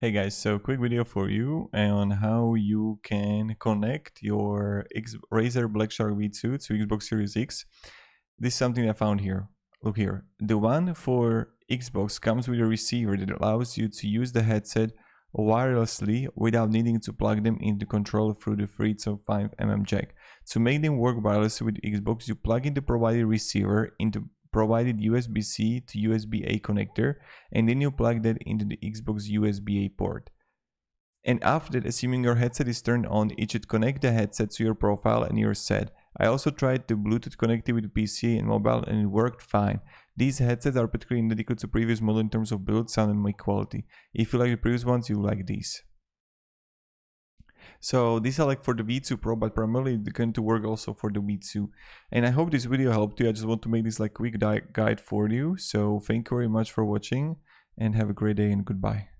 Hey guys, so quick video for you on how you can connect your Razer Blackshark V2 to Xbox Series X. This is something I found here. Look here. The one for Xbox comes with a receiver that allows you to use the headset wirelessly without needing to plug them into control through the 3.5mm jack. To make them work wirelessly with Xbox, you plug in the provided receiver into provided USB-C to USB-A connector, and then you plug that into the Xbox USB-A port. And after that, assuming your headset is turned on, it should connect the headset to your profile and you're set. I also tried to Bluetooth connect it with PC and mobile and it worked fine. These headsets are particularly inadequate to previous model in terms of build, sound and mic quality. If you like the previous ones, you like these. So these are like for the V2 Pro, but primarily they're going to work also for the V2. And I hope this video helped you. I just want to make this like quick guide for you. So thank you very much for watching and have a great day and goodbye.